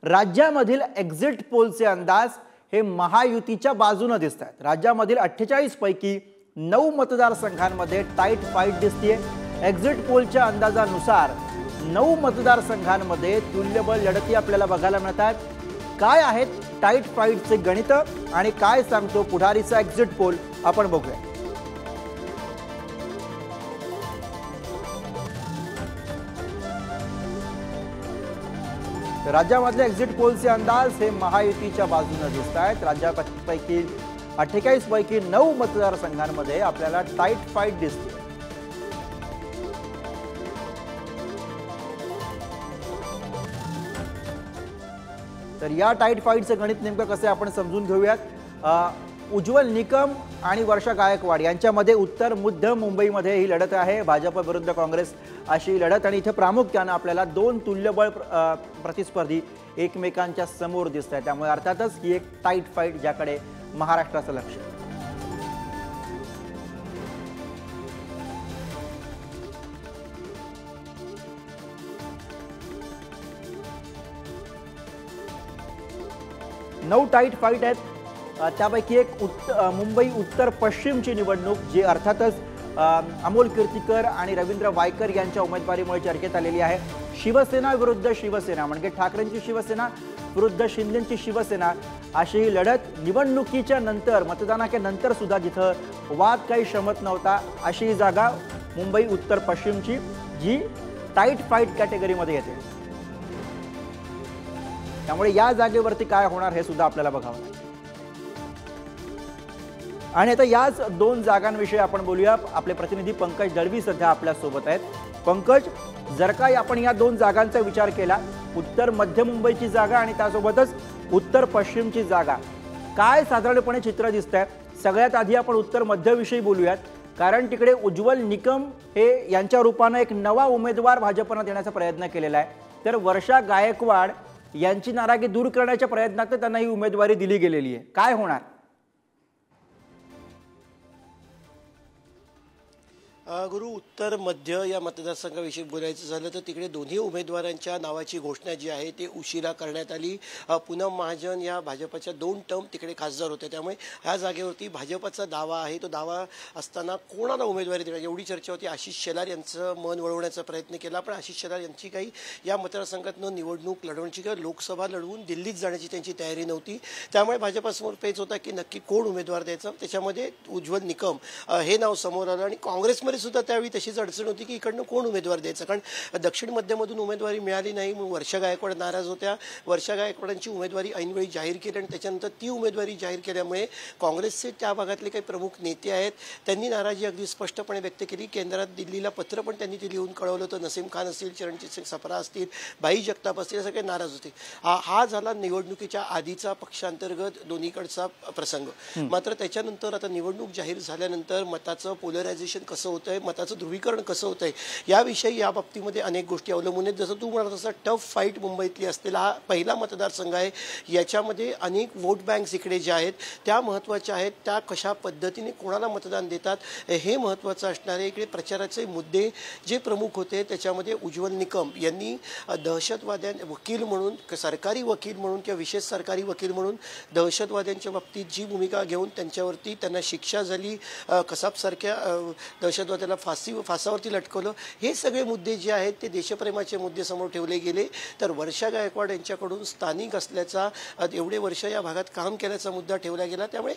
राज्यामधील एक्झिट पोलचे अंदाज हे महायुतीच्या बाजूने दिसतात। राज्यामधील 48 पैकी 9 मतदारसंघांमध्ये टाईट फाईट दिसते। एक्झिट पोलच्या अंदाजानुसार 9 मतदारसंघांमध्ये तुल्यबळ लढती आपल्याला बघायला मिळतात। काय आहेत टाईट फाईटचे गणित आणि काय सांगतो पुढारीचा एक्झिट पोल आपण बघूया। राज्यामधले एक्झिट पोलचे अंदाज हे महायुतीच्या बाजूने दिसत आहेत। राज्यापैकी 48 पैकी 9 मतदारसंघांमध्ये आपल्याला टाईट फाईट दिसते। तर या टाईट फाईटचं गणित नेमकं कसं आपण समजून घेऊयात। उज्ज्वल निकम आणि वर्षा गायकवाड यांच्यामध्ये उत्तर मध्य मुंबईमध्ये ही लढत आहे। भाजप विरुद्ध काँग्रेस अशी लढत आणि इथे प्रामुख्याने आपल्याला 2 तुल्यबळ प्रतिस्पर्धी एकमेकांच्या समोर दिसत आहेत। त्यामुळे अर्थातच ही एक टाईट फाईट ज्याकडे महाराष्ट्राचं लक्ष आहे। नऊ टाईट फाईट आहेत। त्यापैकी एक मुंबई उत्तर पश्चिमची निवडणूक जी अर्थातच अमोल कीर्तीकर आणि रवींद्र वायकर यांच्या उमेदवारीमुळे चर्चेत आलेली आहे। शिवसेना विरुद्ध शिवसेना म्हणजे ठाकरेंची शिवसेना विरुद्ध शिंदेची शिवसेना अशी ही लढत निवडणुकीच्या नंतर मतदानाच्या नंतर सुद्धा जिथं वाद काही शमत नव्हता अशी ही जागा मुंबई उत्तर पश्चिमची जी टाईट फाईट कॅटेगरीमध्ये येते। त्यामुळे या जागेवरती काय होणार हे सुद्धा आपल्याला बघावं लागेल। आणि आता याच 2 जागांविषयी आपण बोलूया। आपले प्रतिनिधी पंकज दळवी सध्या आपल्या सोबत आहेत। पंकज, जर का आपण या 2 जागांचा विचार केला, उत्तर मध्य मुंबईची जागा आणि त्यासोबतच उत्तर पश्चिमची जागा, काय साधारणपणे चित्र दिसतंय? सगळ्यात आधी आपण उत्तर मध्यविषयी बोलूयात, कारण तिकडे उज्ज्वल निकम हे यांच्या रूपाने एक नवा उमेदवार भाजपने देण्याचा प्रयत्न केलेला आहे। तर वर्षा गायकवाड यांची नाराजी दूर करण्याच्या प्रयत्नात त्यांना ही उमेदवारी दिली गेलेली आहे। काय होणार? गुरु, उत्तर मध्य या मतदारसंघाविषयी बोलायचं झालं तर तिकडे दोन्ही उमेदवारांच्या नावाची घोषणा जी आहे ते उशिरा करण्यात आली। पूनम महाजन या भाजपच्या 2 टर्म तिकडे खासदार होत्या, त्यामुळे ह्या जागेवरती भाजपचा दावा आहे। तो दावा असताना कोणाला उमेदवारी देणार एवढी चर्चा होती। आशिष शेलार यांचं मन वळवण्याचा प्रयत्न केला, पण आशिष शेलार यांची काही या मतदारसंघातून निवडणूक लढवण्याची किंवा लोकसभा लढवून दिल्लीत जाण्याची त्यांची तयारी नव्हती। त्यामुळे भाजपसमोर पेच होता की नक्की कोण उमेदवार द्यायचा। त्याच्यामध्ये उज्ज्वल निकम हे नाव समोर आलं आणि काँग्रेसमध्ये सुद्धा त्यावेळी तशीच अडचण होती की इकडनं कोण उमेदवार द्यायचं, कारण दक्षिण मध्यमधून उमेदवारी मिळाली नाही। मग वर्षा गायकवाड नाराज होत्या। वर्षा गायकवाडांची उमेदवारी ऐनवेळी जाहीर केली आणि त्याच्यानंतर ती उमेदवारी जाहीर केल्यामुळे काँग्रेसचे त्या भागातले काही प्रमुख नेते आहेत त्यांनी नाराजी अगदी स्पष्टपणे व्यक्त केली। केंद्रात दिल्लीला पत्र पण त्यांनी ते लिहून कळवलं होतं। नसीम खान असतील, चरणजीत सिंग सप्रा असतील, भाई जगताप असतील, सगळे नाराज होते। हा झाला निवडणुकीच्या आधीचा पक्षांतर्गत दोन्हीकडचा प्रसंग। मात्र त्याच्यानंतर आता निवडणूक जाहीर झाल्यानंतर मताचं पोलरायझेशन कसं होतंय, मताचं ध्रुवीकरण कसं होतंय याविषयी या बाबतीमध्ये अनेक गोष्टी अवलंबून आहेत। जसं तू म्हणाला तसं टफ फाईट मुंबईतली असलेला हा पहिला मतदारसंघ आहे। याच्यामध्ये अनेक वोट बँक्स इकडे ज्या आहेत त्या महत्त्वाच्या आहेत। त्या कशा पद्धतीने कोणाला मतदान देतात हे महत्त्वाचं असणार आहे। इकडे प्रचाराचे मुद्दे जे प्रमुख होते त्याच्यामध्ये उज्ज्वल निकम यांनी दहशतवाद्यां वकील म्हणून, सरकारी वकील म्हणून किंवा विशेष सरकारी वकील म्हणून दहशतवाद्यांच्या बाबतीत जी भूमिका घेऊन त्यांच्यावरती त्यांना शिक्षा झाली, कसाबसारख्या दहशतवाद्याला फासावरती लटकवलं, हे सगळे मुद्दे जे आहेत ते देशप्रेमाचे मुद्दे समोर ठेवले गेले। तर वर्षा गायकवाड यांच्याकडून स्थानिक असल्याचा, एवढे वर्ष या भागात काम केल्याचा मुद्दा ठेवला गेला। त्यामुळे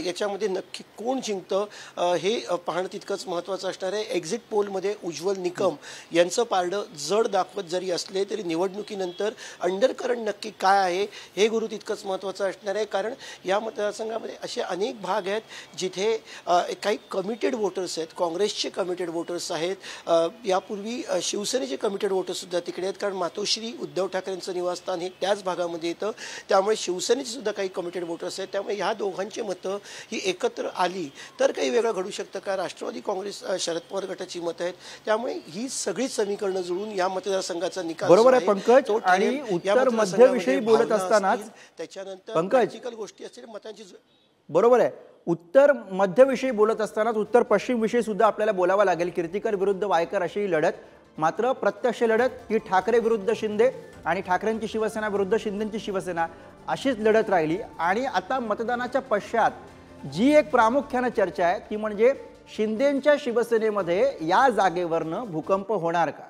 याच्यामध्ये नक्की कोण जिंकतं हे पाहणं तितकंच महत्त्वाचं असणार आहे। एक्झिट पोलमध्ये उज्ज्वल निकम यांचं पारडं जड दाखवत जरी असले तरी निवडणुकीनंतर अंडरकरंट नक्की काय आहे हे गुरु तितकंच महत्त्वाचं असणार आहे। कारण या मतदारसंघामध्ये असे अनेक भाग आहेत जिथे काही कमिटेड वोटर्स आहेत, काँग्रेसचे कमिटेड वोटर्स आहेत। यापूर्वी शिवसेनेचे कमिटेड वोटर्स सुद्धा तिकडे आहेत, कारण मातोश्री उद्धव ठाकरेंचं निवासस्थान हे त्याच भागामध्ये येतं। त्यामुळे शिवसेनेचे सुद्धा काही कमिटेड वोटर्स आहेत। त्यामुळे ह्या दोघांची मतं ही एकत्र आली तर काही वेगळं घडू शकतं का? राष्ट्रवादी काँग्रेस शरद पवार गटाची मतं आहेत। त्यामुळे ही सगळी समीकरणं जुळून या मतदारसंघाचा निकाल बरोबर आहे पंकज। आणि उत्तर मध्यविषयी बोलत असतानाच त्याच्यानंतर पंकज गोष्टी असतील मतांची, बरोबर आहे, उत्तर मध्यविषयी बोलत असतानाच उत्तर पश्चिम विषयी सुद्धा आपल्याला बोलावं लागेल। कीर्तीकर विरुद्ध वायकर अशी लढत मात्र प्रत्यक्ष लढत ही ठाकरे विरुद्ध शिंदे आणि ठाकरेंची शिवसेना विरुद्ध शिंदेंची शिवसेना अशीच लढत राहिली। आणि आता मतदानाच्या पश्चात जी एक प्रामुख्याने चर्चा आहे ती म्हणजे शिंदेंच्या शिवसेनेमध्ये या जागेवरनं भूकंप होणार का?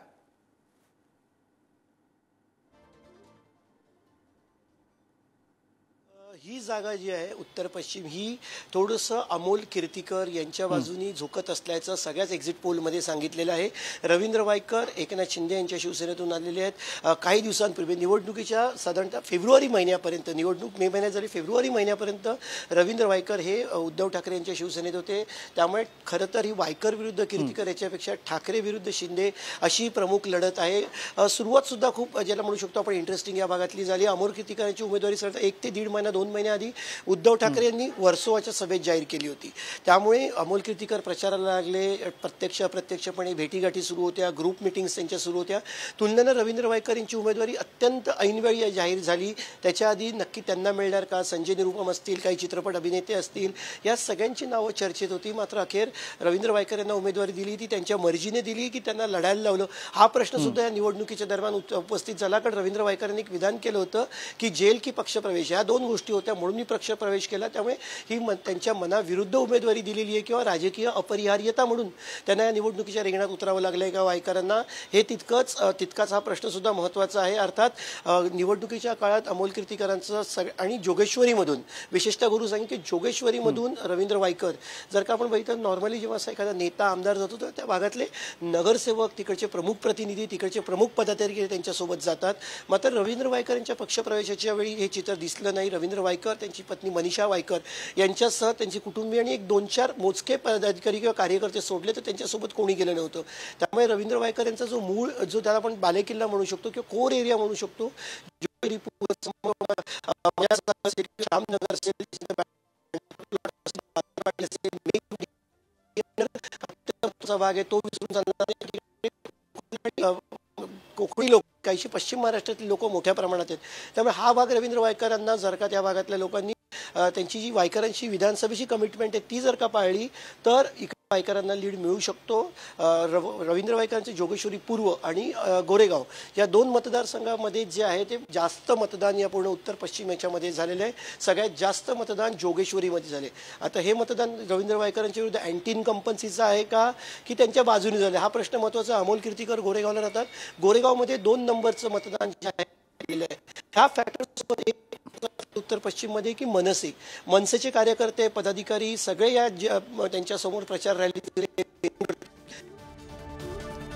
ही जागा जी आहे उत्तर पश्चिम ही थोडंसं अमोल कीर्तीकर यांच्या बाजूनी झुकत असल्याचं सगळ्याच एक्झिट पोलमध्ये सांगितलेलं आहे। रवींद्र वायकर एकनाथ शिंदे यांच्या शिवसेनेतून आलेले आहेत। काही दिवसांपूर्वी निवडणुकीच्या साधारणतः फेब्रुवारी महिन्यापर्यंत, निवडणूक मे महिन्यात झाली, फेब्रुवारी महिन्यापर्यंत रवींद्र वायकर हे उद्धव ठाकरे यांच्या शिवसेनेत होते। त्यामुळे खरं तर ही वायकर विरुद्ध कीर्तीकर याच्यापेक्षा ठाकरे विरुद्ध शिंदे अशी प्रमुख लढत आहे। सुरुवात सुद्धा खूप ज्याला म्हणू शकतो आपण इंटरेस्टिंग या भागातली झाली। अमोल कीर्तीकरांची उमेदवारी सरळ 1 ते 1.5 महिना 2 महिन्याआधी उद्धव ठाकरे यांनी वर्सोवाच्या सभेत जाहीर केली होती। त्यामुळे अमोल कीर्तीकर प्रचाराला लागले, प्रत्यक्ष अप्रत्यक्षपणे भेटीगाठी सुरू होत्या, ग्रुप मिटिंग्स त्यांच्या सुरू होत्या। तुलनेनं रवींद्र वायकर यांची उमेदवारी अत्यंत ऐनवेळी जाहीर झाली। त्याच्या आधी नक्की त्यांना मिळणार का, संजय निरुपम असतील, काही चित्रपट अभिनेते असतील, या सगळ्यांची नावं चर्चेत होती। मात्र अखेर रवींद्र वायकर यांना उमेदवारी दिली, ती त्यांच्या मर्जीने दिली की त्यांना लढायला लावलं, हा प्रश्न सुद्धा या निवडणुकीच्या दरम्यान उपस्थित झाला। कारण रवींद्र वायकर यांनी एक विधान केलं होतं की जेल की पक्षप्रवेश, या दोन गोष्टी होत्या, म्हणून मी पक्षप्रवेश केला। त्यामुळे ही त्यांच्या मनाविरुद्ध उमेदवारी दिलेली आहे किंवा राजकीय अपरिहार्यता म्हणून त्यांना या निवडणुकीच्या रिंगणात उतरावं लागलंय का वायकरांना, हे तितकाच हा प्रश्न सुद्धा महत्त्वाचा आहे। अर्थात निवडणुकीच्या काळात अमोल कीर्तीकरांचं आणि जोगेश्वरीमधून, विशेषतः गुरु सांगेन की जोगेश्वरीमधून रवींद्र वायकर, जर का आपण बघितलं नॉर्मली जेव्हा असा एखादा नेता आमदार जातो तर त्या भागातले नगरसेवक, तिकडचे प्रमुख प्रतिनिधी, तिकडचे प्रमुख पदाधिकारी त्यांच्यासोबत जातात। मात्र रवींद्र वायकर यांच्या पक्षप्रवेशाच्या वेळी हे चित्र दिसलं नाही। रवींद्र वायकर, त्यांची पत्नी मनीषा वायकर यांच्यासह त्यांची कुटुंबीय आणि 1-2-4 मोजके पदाधिकारी किंवा कार्यकर्ते सोडले तर त्यांच्यासोबत कोणी गेलं नव्हतं। त्यामुळे रवींद्र वायकर यांचा जो मूळ, जो त्याला आपण बालेकिल्ला म्हणू शकतो किंवा कोर एरिया म्हणू शकतो, भाग आहे तो विसरून चालणार। कोकणी लोक, काहीशी पश्चिम महाराष्ट्रातील लोक मोठ्या प्रमाणात आहेत। त्यामुळे हा भाग रवींद्र वायकरांना, जर का त्या भागातल्या लोकांनी त्यांची जी वायकरांची विधानसभेची कमिटमेंट आहे ती जर का पाळली तर वायकरांना लीड मिळू शकतो। रवींद्र वायकरांचे जोगेश्वरी पूर्व आणि गोरेगाव या 2 मतदारसंघामध्ये जे आहे ते जास्त मतदान या पूर्ण उत्तर पश्चिम याच्यामध्ये झालेलं आहे। सगळ्यात जास्त मतदान जोगेश्वरीमध्ये झाले। आता हे मतदान रवींद्र वायकरांच्या विरुद्ध अँटी इन्कम्पन्सीचं आहे का की त्यांच्या बाजूने झाले, हा प्रश्न महत्त्वाचा। अमोल कीर्तीकर गोरेगावला राहतात, गोरेगावमध्ये 2 नंबरचं मतदान जे आहे ह्या फॅक्टर्स उत्तर पश्चिम मध्ये की मनसेचे कार्यकर्ते, पदाधिकारी सगळे या त्यांच्या समोर प्रचार रॅली।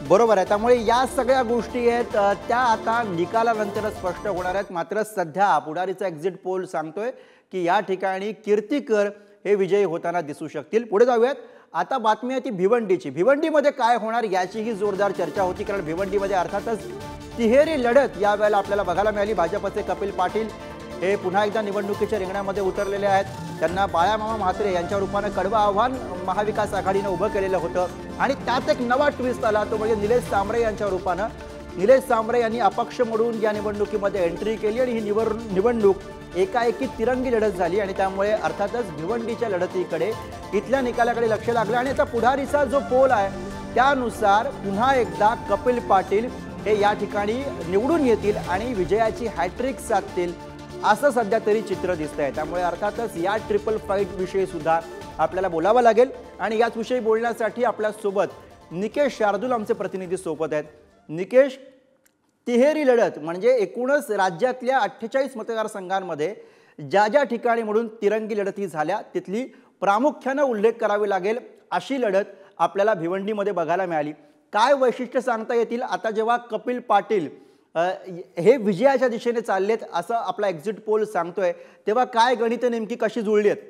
बरोबर आहे। त्यामुळे या सगळ्या गोष्टी आहेत त्या आता निकालानंतरच स्पष्ट होणार आहेत। मात्र सध्या पुढारीचा एक्झिट पोल सांगतोय की या ठिकाणी कीर्तीकर हे विजयी होताना दिसू शकतील। पुढे जाऊयात। आता बातमी आहे ती भिवंडीची। भिवंडीमध्ये काय होणार याचीही जोरदार चर्चा होती, कारण भिवंडीमध्ये अर्थातच तिहेरी लढत यावेळेला आपल्याला बघायला मिळाली। भाजपचे कपिल पाटील हे पुन्हा एकदा निवडणुकीच्या रिंगणामध्ये उतरलेले आहेत। त्यांना बाळामामा म्हात्रे यांच्या रूपाने कडवं आव्हान महाविकास आघाडीने उभं केलेलं होतं आणि त्यात एक नवा ट्विस्ट आला, तो म्हणजे निलेश सांबरे यांच्या रूपानं। निलेश सांबरे यांनी अपक्ष म्हणून या निवडणुकीमध्ये एंट्री केली आणि ही निवडणूक एकाएकी तिरंगी लढत झाली आणि त्यामुळे अर्थातच भिवंडीच्या लढतीकडे, इथल्या निकालाकडे लक्ष लागलं। आणि आता पुढारीचा जो पोल आहे त्यानुसार पुन्हा एकदा कपिल पाटील हे या ठिकाणी निवडून येतील आणि विजयाची हॅट्रिक साधतील असं सध्या तरी चित्र दिसतंय। त्यामुळे अर्थातच या ट्रिपल फाईट विषयी सुद्धा आपल्याला बोलावं लागेल आणि याच विषयी बोलण्यासाठी आपल्या सोबत निकेश शार्दूल आमचे प्रतिनिधी सोबत आहेत। निकेश, तिहेरी लढत म्हणजे एकूणच राज्यातल्या 48 मतदारसंघांमध्ये ज्या ठिकाणी म्हणून तिरंगी लढती झाल्या तिथली प्रामुख्याने उल्लेख करावी लागेल अशी लढत आपल्याला भिवंडीमध्ये बघायला मिळाली। काय वैशिष्ट्य सांगता येतील आता जेव्हा कपिल पाटील हे विजयाच्या दिशेने चाललेत असं आपला एक्झिट पोल सांगतोय, तेव्हा काय गणिते नेमकी कशी जुळली आहेत?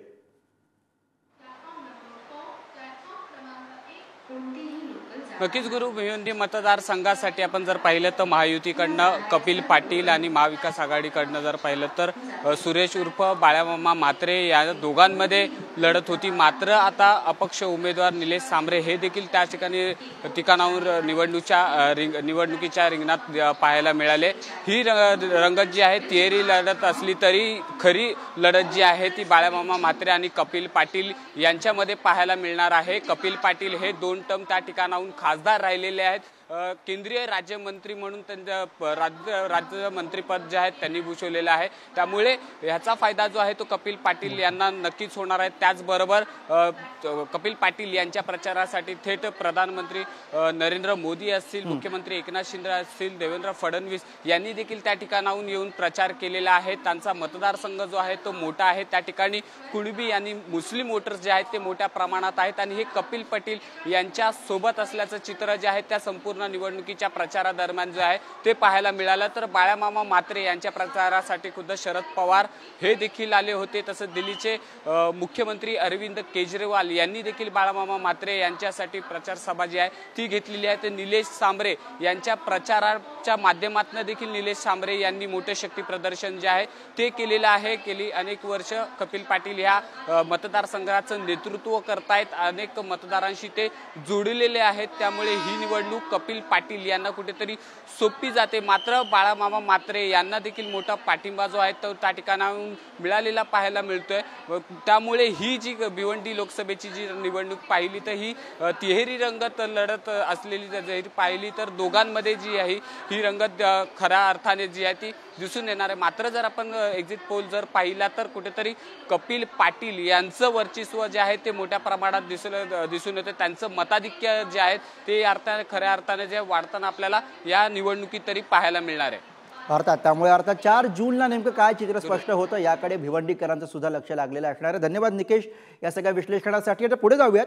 नक्कीच गुरु, भिवंडी मतदारसंघासाठी आपण जर पाहिलं तर महायुतीकडनं कपिल पाटील आणि महाविकास आघाडीकडनं जर पाहिलं तर सुरेश उर्फ बाळामामा म्हात्रे या दोघांमध्ये लढत होती। मात्र आता अपक्ष उमेदवार निलेश सांबरे हे देखील त्या ठिकाणावर निवडणुकीच्या रिंगणात पाहायला मिळाले। ही रंगत जी आहे तिहेरी लढत असली तरी खरी लढत जी आहे ती बाळामामा म्हात्रे आणि कपिल पाटील यांच्यामध्ये पाहायला मिळणार आहे। कपिल पाटील हे 2 टर्म त्या ठिकाणाहून खासदार राहिलेले आहेत। केंद्रीय राज्यमंत्री म्हणून त्यांच्या राज्यमंत्रीपद जे आहे त्यांनी भूषवलेलं आहे। त्यामुळे ह्याचा फायदा जो आहे तो कपिल पाटील यांना नक्कीच होणार आहे। त्याचबरोबर कपिल पाटील यांच्या प्रचारासाठी थेट प्रधानमंत्री नरेंद्र मोदी असतील, मुख्यमंत्री एकनाथ शिंदे असतील, देवेंद्र फडणवीस यांनी देखील त्या ठिकाणाहून येऊन प्रचार केलेला आहे। त्यांचा मतदारसंघ जो आहे तो मोठा आहे, त्या ठिकाणी कुणबी आणि मुस्लिम वोटर्स जे आहेत ते मोठ्या प्रमाणात आहेत आणि हे कपिल पाटील यांच्या सोबत असल्याचं चित्र जे आहे त्या संपूर्ण निवडणुकीच्या प्रचारादरम्यान जे आहे ते पाहायला मिळालं। तर बाळामामा म्हात्रे यांच्या प्रचारासाठी खुद्द शरद पवार हे देखील आले होते। तसंच दिल्लीचे मुख्यमंत्री अरविंद केजरीवाल यांनी देखील बाळामामा म्हात्रे यांच्यासाठी प्रचार सभा जी आहे ती घेतलेली आहे। तर निलेश सांबरे यांच्या प्रचाराच्या माध्यमातून देखील निलेश सांबरे यांनी मोठे शक्ती प्रदर्शन जे आहे ते केलेलं आहे। गेली अनेक वर्ष कपिल पाटील ह्या मतदारसंघाचं नेतृत्व करतायत, अनेक मतदारांशी ते जोडलेले आहेत। त्यामुळे ही निवडणूक कपिल पाटील यांना कुठेतरी सोपी जाते। मात्र बाळामामा म्हात्रे यांना देखील मोठा पाठिंबा जो आहे तो त्या ठिकाणाहून मिळालेला पाहायला मिळतोय। त्यामुळे ही जी भिवंडी लोकसभेची जी निवडणूक पाहिली तर ही तिहेरी रंगत लढत असलेली जर पाहिली तर दोघांमध्ये जी आहे ही रंगत खऱ्या अर्थाने जी आहे ती दिसून येणार आहे। मात्र जर आपण एक्झिट पोल जर पाहिला तर कुठेतरी कपिल पाटील यांचं वर्चस्व जे आहे ते मोठ्या प्रमाणात दिसून येतं। त्यांचं मताधिक्य जे आहे ते खऱ्या अर्थाने जे वाढताना आपल्याला या निवडणुकीत तरी पाहायला मिळणार आहे। अर्थात त्यामुळे 4 जूनला नेमकं काय चित्र स्पष्ट होतं याकडे भिवंडीकरांचं सुद्धा लक्ष लागलेलं असणार आहे। धन्यवाद निकेश या सगळ्या विश्लेषणासाठी। आता पुढे जाऊयात,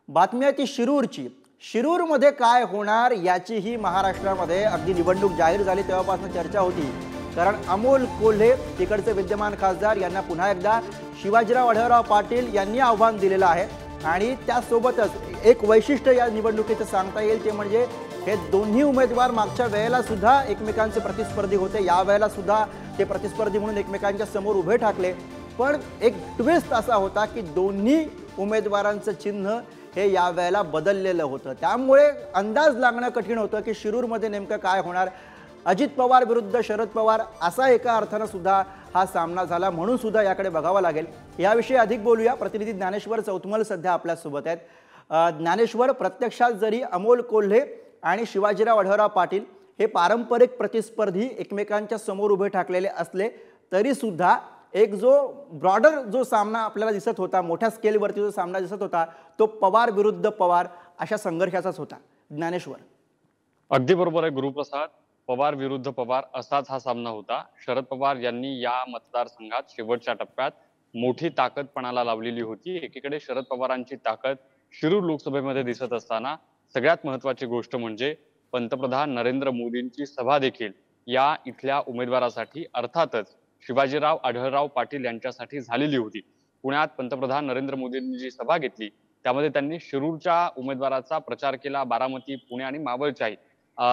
बातमी आहे ती शिरूरची। शिरूरमध्ये काय होणार याचीही महाराष्ट्रामध्ये अगदी निवडणूक जाहीर झाली तेव्हापासून चर्चा होती, कारण अमोल कोल्हे तिकडचे विद्यमान खासदार यांना पुन्हा एकदा शिवाजीराव आढळराव पाटील यांनी आव्हान दिलेलं आहे। आणि त्यासोबतच एक वैशिष्ट्य या निवडणुकीचं सांगता येईल ते म्हणजे हे दोन्ही उमेदवार मागच्या वेळेला सुद्धा एकमेकांचे प्रतिस्पर्धी होते, या वेळेला सुद्धा ते प्रतिस्पर्धी म्हणून एकमेकांच्या समोर उभे ठाकले। पण एक ट्विस्ट असा होता की दोन्ही उमेदवारांचं चिन्ह हे या वेळेला बदललेलं होतं। त्यामुळे अंदाज लागणं कठीण होतं की शिरूरमध्ये नेमकं काय होणार। अजित पवार विरुद्ध शरद पवार असा एका अर्थानं सुद्धा हा सामना झाला, म्हणून सुद्धा याकडे बघावं लागेल। याविषयी अधिक बोलूया, प्रतिनिधी ज्ञानेश्वर चौतमल सध्या आपल्यासोबत आहेत। ज्ञानेश्वर, प्रत्यक्षात जरी अमोल कोल्हे आणि शिवाजीराव आढळराव पाटील हे पारंपरिक प्रतिस्पर्धी एकमेकांच्या समोर उभे ठाकलेले असले तरी सुद्धा एक जो ब्रॉडर जो सामना आपल्याला दिसत होता, मोठ्या स्केलवरती जो सामना दिसत होता तो पवार विरुद्ध पवार अशा संघर्षाचाच होता। ज्ञानेश्वर, अगदी बरोबर आहे गुरुप्रसाद, पवार विरुद्ध पवार असाच हा सामना होता। शरद पवार यांनी या मतदारसंघात शेवटच्या टप्प्यात मोठी ताकद पणाला लावलेली होती। एकीकडे शरद पवारांची ताकद शिरूर लोकसभेमध्ये दिसत असताना सगळ्यात महत्वाची गोष्ट म्हणजे पंतप्रधान नरेंद्र मोदींची सभा देखील या इथल्या उमेदवारासाठी अर्थातच शिवाजीराव आढळराव पाटील यांच्यासाठी झालेली होती। पुण्यात पंतप्रधान नरेंद्र मोदींनी जी सभा घेतली त्यामध्ये त्यांनी शिरूरच्या उमेदवाराचा प्रचार केला, बारामती, पुणे आणि मावळच्याही।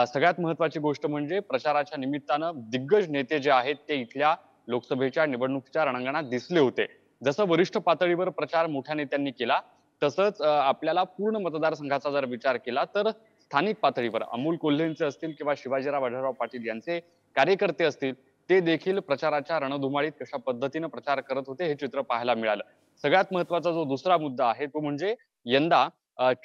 सगळ्यात महत्वाची गोष्ट म्हणजे प्रचाराच्या निमित्तानं दिग्गज नेते जे आहेत ते इथल्या लोकसभेच्या निवडणुकीच्या रणांगणात दिसले होते। जसं वरिष्ठ पातळीवर प्रचार मोठ्या नेत्यांनी केला तसंच आपल्याला पूर्ण मतदारसंघाचा जर विचार केला तर स्थानिक पातळीवर अमोल कोल्हेंचे असतील किंवा शिवाजीराव आढळराव पाटील यांचे कार्यकर्ते असतील ते देखील प्रचाराच्या रणधुमाळीत कशा पद्धतीने प्रचार करत होते हे चित्र पाहायला मिळालं। सगळ्यात महत्वाचा जो दुसरा मुद्दा आहे तो म्हणजे यंदा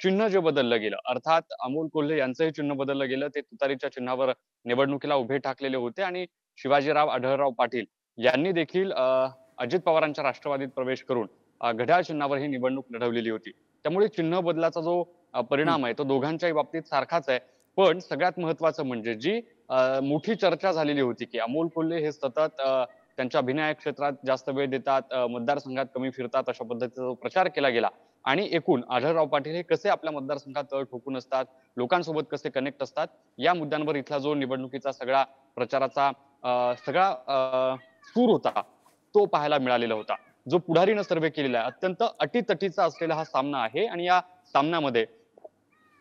चिन्ह जे बदललं गेलं, अर्थात अमोल कोल्हे यांचंही चिन्ह बदललं गेलं। ते तुतारीच्या चिन्हावर निवडणुकीला उभे ठाकलेले होते आणि शिवाजीराव आढळराव पाटील यांनी देखील अजित पवारांच्या राष्ट्रवादीत प्रवेश करून घड्याळ चिन्हावर ही निवडणूक लढवलेली होती। त्यामुळे चिन्ह बदलाचा जो परिणाम आहे तो दोघांच्याही बाबतीत सारखाच आहे। पण सगळ्यात महत्वाचं म्हणजे जी मोठी चर्चा झालेली होती की अमोल कोल्हे हे सतत त्यांच्या अभिनय क्षेत्रात जास्त वेळ देतात, मतदारसंघात कमी फिरतात, अशा पद्धतीचा प्रचार केला गेला। आणि एकूण आढळराव पाटील हे कसे आपल्या मतदारसंघात ठोकून असतात, लोकांसोबत कसे कनेक्ट असतात, या मुद्द्यांवर इथला जो निवडणुकीचा सगळा प्रचाराचा सगळा सूर होता तो पाहायला मिळालेला होता। जो पुढारीनं सर्वे केलेला आहे अत्यंत अटीतटीचा असलेला हा सामना आहे आणि या सामन्यामध्ये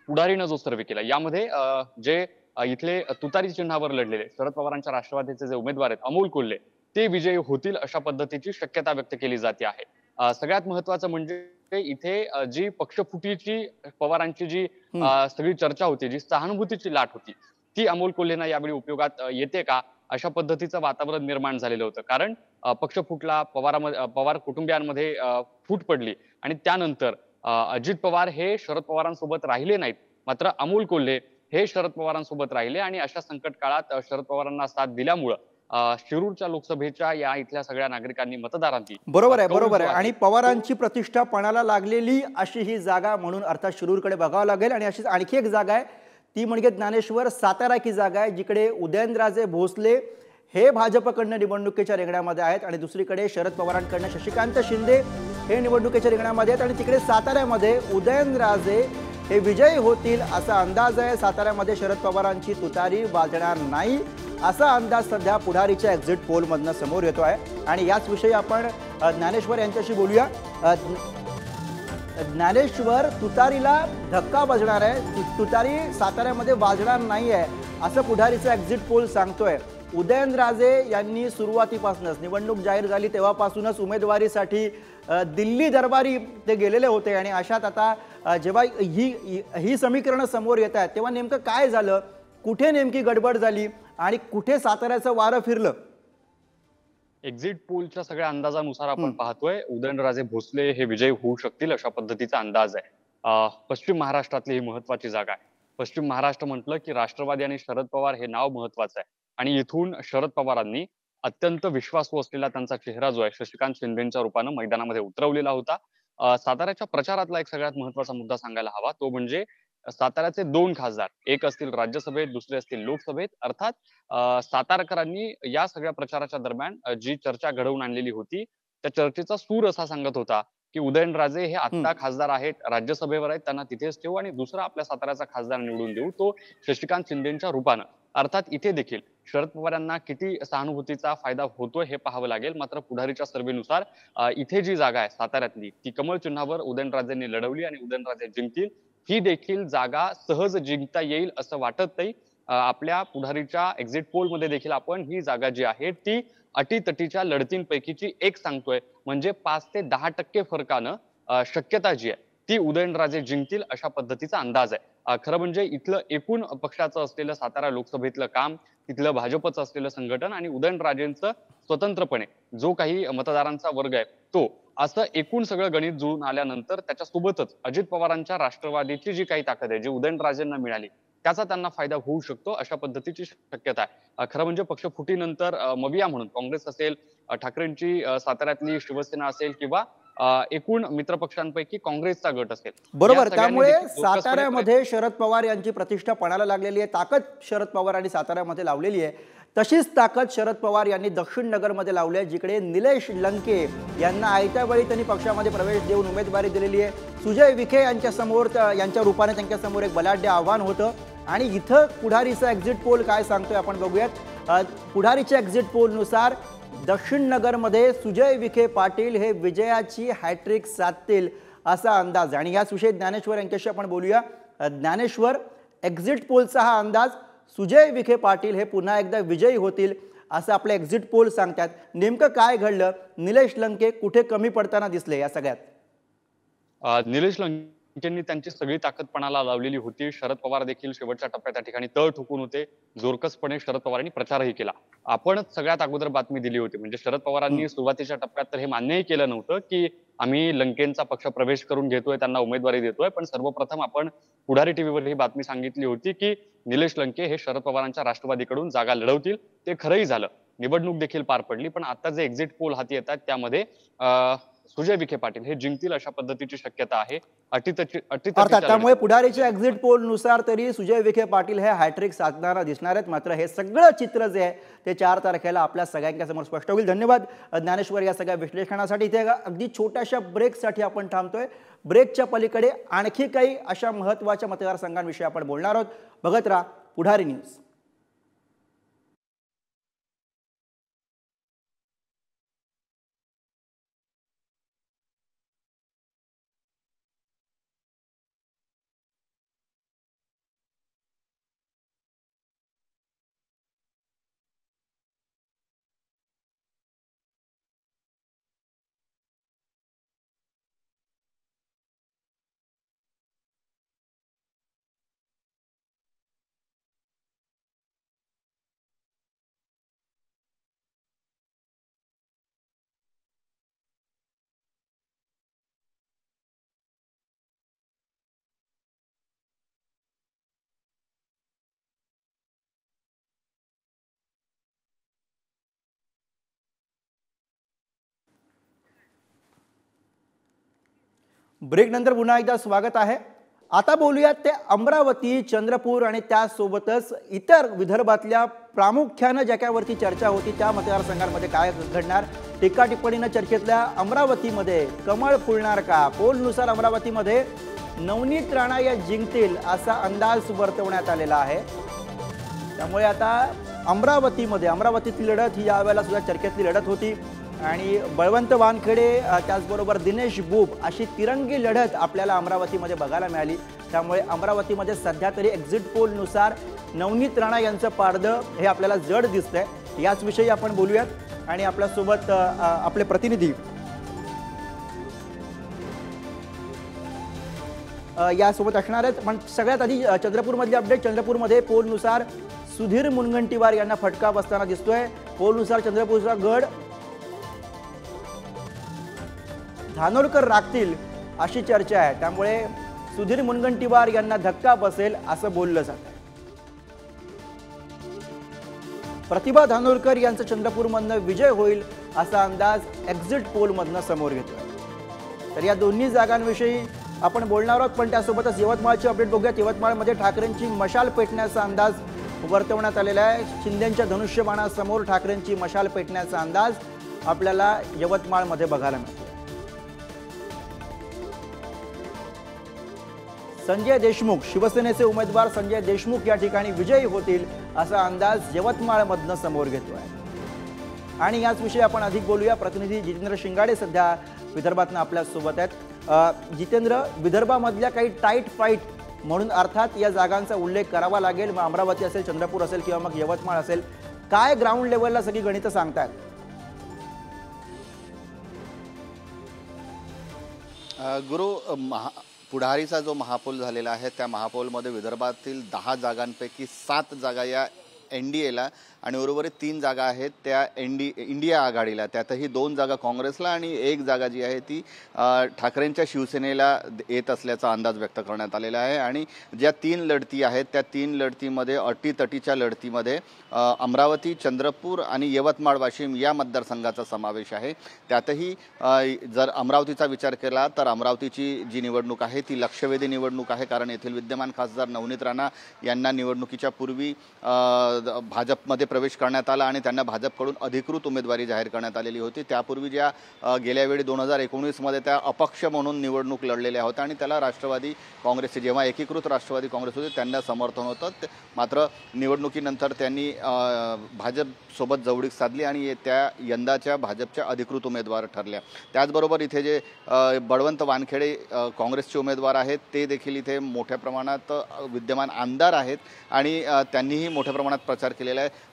पुढारीनं जो सर्वे केला यामध्ये जे इथले तुतारी चिन्हावर लढलेले शरद पवारांच्या राष्ट्रवादीचे जे उमेदवार आहेत अमोल कोल्हे ते विजयी होतील अशा पद्धतीची शक्यता व्यक्त केली जाते आहे। सगळ्यात महत्वाचं म्हणजे इथे जी पक्षफुटीची पवारांची जी सगळी चर्चा होती, जी सहानुभूतीची लाट होती ती अमोल कोल्हेंना यावेळी उपयोगात येते का अशा पद्धतीचं वातावरण निर्माण झालेलं होतं। कारण पक्ष फुटला, पवार कुटुंबियांमध्ये फूट पडली आणि त्यानंतर अजित पवार हे शरद पवारांसोबत राहिले नाहीत, मात्र अमोल कोल्हे हे शरद पवारांसोबत राहिले आणि अशा संकट काळात शरद पवारांना साथ दिल्यामुळं शिरूरच्या लोकसभेच्या या इथल्या सगळ्या नागरिकांनी मतदारांनी बरोबर आहे, कौल बरोबर जो आहे. आणि आहे पवारांची प्रतिष्ठा पणाला लागलेली अशी ही जागा म्हणून अर्थात शिरूरकडे बघावं लागेल. आणि अशीच आणखी एक जागा आहे, ती म्हणजे ज्ञानेश्वर सातारा की जागा आहे, जिकडे उदयनराजे भोसले हे भाजपकडनं निवडणुकीच्या रिंगणामध्ये आहेत आणि दुसरीकडे शरद पवारांकडनं शशिकांत शिंदे हे निवडणुकीच्या रिंगणामध्ये आहेत. आणि तिकडे साताऱ्यामध्ये उदयनराजे हे विजयी होतील असा अंदाज आहे. साताऱ्यामध्ये शरद पवारांची तुतारी वाजणार नाही असा अंदाज सध्या पुढारीच्या एक्झिट पोलमधनं समोर येतो आहे. आणि याच विषयी आपण ज्ञानेश्वर यांच्याशी बोलूया. ज्ञानेश्वर, तुतारीला धक्का बसणार आहे, तुतारी साताऱ्यामध्ये वाजणार नाही आहे असं पुढारीचा एक्झिट पोल सांगतोय. उदयनराजे यांनी सुरुवातीपासूनच, निवडणूक जाहीर झाली तेव्हापासूनच उमेदवारीसाठी दिल्ली दरबारी ते गेलेले होते. आणि अशात आता जेव्हा ही समीकरणं समोर येत आहेत तेव्हा नेमकं काय झालं, कुठे नेमकी गडबड झाली आणि कुठे साताऱ्याचं वारं फिरलं? एक्झिट पोलच्या सगळ्या अंदाजानुसार आपण पाहतोय उदयनराजे भोसले हे विजयी होऊ शकतील अशा पद्धतीचा अंदाज आहे. पश्चिम महाराष्ट्रातली ही महत्वाची जागा आहे. पश्चिम महाराष्ट्र म्हटलं की राष्ट्रवादी आणि शरद पवार हे नाव महत्वाचं आहे आणि इथून शरद पवारांनी अत्यंत विश्वासू असलेला त्यांचा चेहरा जो आहे शशिकांत शिंदेच्या रूपानं मैदानामध्ये उतरवलेला होता. साताऱ्याच्या प्रचारातला एक सगळ्यात महत्वाचा मुद्दा सांगायला हवा, तो म्हणजे साताऱ्याचे 2 खासदार, एक असतील राज्यसभेत, दुसरे असतील लोकसभेत. अर्थात सातारकरांनी या सगळ्या प्रचाराच्या दरम्यान जी चर्चा घडवून आणलेली होती त्या चर्चेचा सूर असा सांगत होता की उदयनराजे हे आत्ता खासदार आहेत, राज्यसभेवर आहेत, त्यांना तिथेच ठेवू आणि दुसरा आपल्या साताऱ्याचा खासदार निवडून देऊ, तो शशिकांत शिंदेच्या रूपानं. अर्थात इथे देखील शरद पवार यांना किती सहानुभूतीचा फायदा होतोय हे पाहावं लागेल. मात्र पुढारीच्या सर्व्हेनुसार इथे जी जागा आहे साताऱ्यातली ती कमळ चिन्हावर उदयनराजेंनी लढवली आणि उदयनराजे जिंकतील. ही देखील जागा सहज जिंकता येईल असं वाटत नाही. आपल्या पुढारीच्या एक्झिट पोल मध्ये देखील आपण ही जागा जी आहे ती अटीतटीच्या लढतींपैकीची एक सांगतोय. म्हणजे 5 ते 10% फरकानं शक्यता जी आहे ती उदयनराजे जिंकतील अशा पद्धतीचा अंदाज आहे. खरं म्हणजे इथलं एकूण पक्षाचं असलेलं सातारा लोकसभेतलं काम, तिथलं भाजपचं असलेलं संघटन आणि उदयनराजेंचं स्वतंत्रपणे जो काही मतदारांचा वर्ग आहे तो, असं एकूण सगळं गणित जुळून आल्यानंतर त्याच्यासोबतच अजित पवारांच्या राष्ट्रवादीची जी काही ताकद आहे जी उदयनराजेंना मिळाली त्याचा त्यांना फायदा होऊ शकतो अशा पद्धतीची शक्यता आहे. खरं म्हणजे पक्ष फुटीनंतर मविया म्हणून काँग्रेस असेल, ठाकरेंची साताऱ्यातली शिवसेना असेल किंवा एकूण मित्रपक्षांपैकी काँग्रेसचा गट असेल. बरोबर. त्यामुळे साताऱ्यामध्ये शरद पवार यांची प्रतिष्ठा पणाला लागलेली आहे, ताकद शरद पवारांनी साताऱ्यामध्ये लावलेली आहे. तशीच ताकद शरद पवार यांनी दक्षिण नगरमध्ये लावली आहे, जिकडे निलेश लंके यांना आयत्या वेळी त्यांनी पक्षामध्ये प्रवेश देऊन उमेदवारी दिलेली आहे. सुजय विखे यांच्या समोर, यांच्या रूपाने त्यांच्यासमोर एक बलाढ्य आव्हान होतं. आणि इथं पुढारीचा एक्झिट पोल काय सांगतोय आपण बघूयात. पुढारीच्या एक्झिट पोलनुसार दक्षिण नगरमध्ये सुजय विखे पाटील हे विजयाची हॅट्रिक साधतील असा अंदाज आहे. आणि याच विषयी ज्ञानेश्वर यांच्याशी आपण बोलूया. ज्ञानेश्वर, एक्झिट पोलचा हा अंदाज, सुजय विखे पाटील हे पुन्हा एकदा विजयी होतील असं आपले एक्झिट पोल सांगतात. नेमकं काय घडलं? निलेश लंके कुठे कमी पडताना दिसले या सगळ्यात? निलेश लंकेंनी त्यांची सगळी ताकद पणाला लावलेली होती. शरद पवार देखील शेवटच्या टप्प्यात त्या ठिकाणी तळ ठोकून होते. जोरकसपणे शरद पवारांनी प्रचारही केला. आपणच सगळ्यात अगोदर बातमी दिली होती. म्हणजे शरद पवारांनी सुरुवातीच्या टप्प्यात तर हे मान्यही केलं नव्हतं की आम्ही लंकेंचा पक्ष प्रवेश करून घेतोय, त्यांना उमेदवारी देतोय. पण सर्वप्रथम आपण पुढारी टीव्हीवर ही बातमी सांगितली होती की निलेश लंके हे शरद पवारांच्या राष्ट्रवादीकडून जागा लढवतील. ते खरंही झालं. निवडणूक देखील पार पडली. पण आता जे एक्झिट पोल हाती येतात त्यामध्ये सुजय विखे पाटील हे जिंकतील अशा पद्धतीची शक्यता आहे. अर्थात त्यामुळे पुढारीच्या एक्झिट पोल नुसार तरी सुजय विखे पाटील हे हॅट्रिक साधणारा दिसणार आहेत. मात्र हे सगळं चित्र जे आहे ते 4 तारखेला आपल्या सगळ्यांच्या समोर स्पष्ट होईल. धन्यवाद ज्ञानेश्वर या सगळ्या विश्लेषणासाठी. इथे अगदी छोट्याशा ब्रेकसाठी आपण थांबतोय. ब्रेकच्या पलीकडे आणखी काही अशा महत्त्वाच्या मतदारसंघांविषयी आपण बोलणार आहोत. बघत राहा पुढारी न्यूज. ब्रेक नंतर पुन्हा एकदा स्वागत आहे। आता बोलूयात ते अमरावती, चंद्रपूर आणि त्यासोबतच इतर विदर्भातल्या प्रामुख्याने ज्याच्यावरती चर्चा होती त्या मतदारसंघांमध्ये काय घडणार। टीका टिप्पणीने चर्चेतल्या अमरावतीमध्ये कमळ फुलणार का? पोलनुसार अमरावतीमध्ये नवनीत राणा या जिंकतील असा अंदाज वर्तवण्यात आलेला आहे। त्यामुळे आता अमरावतीतील लढत ही यावेळेला सुद्धा चर्चेतली लढत होती आणि बळवंत वानखेडे त्याचबरोबर दिनेश बुब अशी तिरंगी लढत आपल्याला अमरावतीमध्ये बघायला मिळाली। त्यामुळे अमरावतीमध्ये सध्या तरी एक्झिट पोलनुसार नवनीत राणा यांचं पारडं हे आपल्याला जड दिसतंय। याच विषयी आपण बोलूयात आणि आपल्यासोबत आपले प्रतिनिधी यासोबत असणार आहेत। पण सगळ्यात आधी चंद्रपूरमधली अपडेट। चंद्रपूरमध्ये पोलनुसार सुधीर मुनगंटीवार यांना फटका बसताना दिसतोय। पोलनुसार चंद्रपूरचा गड धानोरकर राखतील अशी चर्चा आहे। त्यामुळे सुधीर मुनगंटीवार यांना धक्का बसेल असं बोललं जात आहे। प्रतिभा धानोरकर यांचा चंद्रपूरमधनं विजय होईल असा अंदाज एक्झिट पोलमधनं समोर येतोय। तर या दोन्ही जागांविषयी आपण बोलणार आहोत, पण त्यासोबतच यवतमाळची अपडेट बघूयात। यवतमाळमध्ये ठाकरेंची मशाल पेटण्याचा अंदाज वर्तवण्यात आलेला आहे। शिंदेंच्या धनुष्यबाणासमोर ठाकरेंची मशाल पेटण्याचा अंदाज आपल्याला यवतमाळमध्ये बघायला मिळतो। संजय देशमुख, शिवसेनेचे उमेदवार संजय देशमुख या ठिकाणी विजयी होतील असा अंदाज यवतमाळमधनं समोर येतोय। आणि याच विषयी आपण अधिक बोलूया। प्रतिनिधी जितेंद्र शिंगाडे सध्या विदर्भातनं आपल्या सोबत आहेत। जितेंद्र, विदर्भामधल्या काही टाईट फाईट म्हणून अर्थात या जागांचा उल्लेख करावा लागेल, मग अमरावती असेल, चंद्रपूर असेल किंवा मग यवतमाळ असेल, काय ग्राउंड लेवलला सगळी गणितं सांगतात? गुरु, पुढारीचा जो महापौल झालेला आहे त्या महापौलमध्ये विदर्भातील 10 जागांपैकी 7 जागा या NDAला आणि उर्वरित 3 जागा आहेत त्या इंडिया आघाडीला। त्यातही 2 जागा काँग्रेसला आणि 1 जागा जी आहे ती ठाकरेंच्या शिवसेनेला येत असल्याचा अंदाज व्यक्त करण्यात आलेला आहे। आणि ज्या 3 लढती आहेत त्या 3 लढतीमध्ये अटीतटीच्या लढतीमध्ये अमरावती, चंद्रपूर आणि यवतमाळ वाशिम या मतदारसंघाचा समावेश आहे। त्यातही जर अमरावतीचा विचार केला तर अमरावतीची जी निवडणूक आहे ती लक्षवेधी निवडणूक आहे, कारण येथील विद्यमान खासदार नवनीत राणा यांना निवडणुकीच्या पूर्वी भाजपमध्ये प्रवेश करण्यात आला आणि त्यांना भाजपकडून अधिकृत उमेदवारी जाहीर करण्यात आलेली होती। त्यापूर्वी ज्या गेल्या वेळी 2019 मध्ये त्या अपक्ष म्हणून निवडणूक लढलेल्या होत्या आणि त्याला राष्ट्रवादी काँग्रेसचे, जेव्हा एकीकृत राष्ट्रवादी काँग्रेस होते त्यांना समर्थन होतं। मात्र निवडणुकीनंतर त्यांनी भाजपसोबत जवळीक साधली आणि त्या यंदाच्या भाजपच्या अधिकृत उमेदवार ठरल्या। त्याचबरोबर इथे जे बळवंत वानखेडे काँग्रेसचे उमेदवार आहेत ते देखील इथे मोठ्या प्रमाणात विद्यमान आमदार आहेत आणि त्यांनीही मोठ्या प्रमाणात प्रचार केलेला आहे।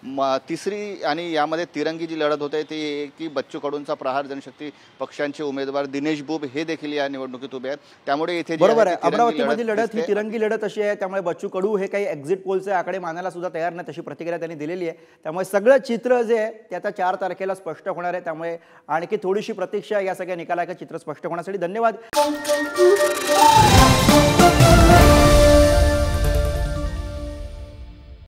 तिसरी आणि यामध्ये तिरंगी जी लढत होते ती की बच्चू कडूंचा प्रहार जनशक्ती पक्षांचे उमेदवार दिनेश बुब हे देखील या निवडणुकीत उभे आहेत। त्यामुळे इथे बरोबर आहे, अमरावतीमध्ये लढत ही तिरंगी लढत अशी आहे। त्यामुळे बच्चू कडू हे काही एक्झिट पोलचे आकडे मानायला सुद्धा तयार नाही, तशी प्रतिक्रिया त्यांनी दिलेली आहे। त्यामुळे सगळं चित्र जे आहे ते आता 4 तारखेला स्पष्ट होणार आहे। त्यामुळे आणखी थोडीशी प्रतीक्षा या सगळ्या निकालाचं चित्र स्पष्ट होण्यासाठी। धन्यवाद।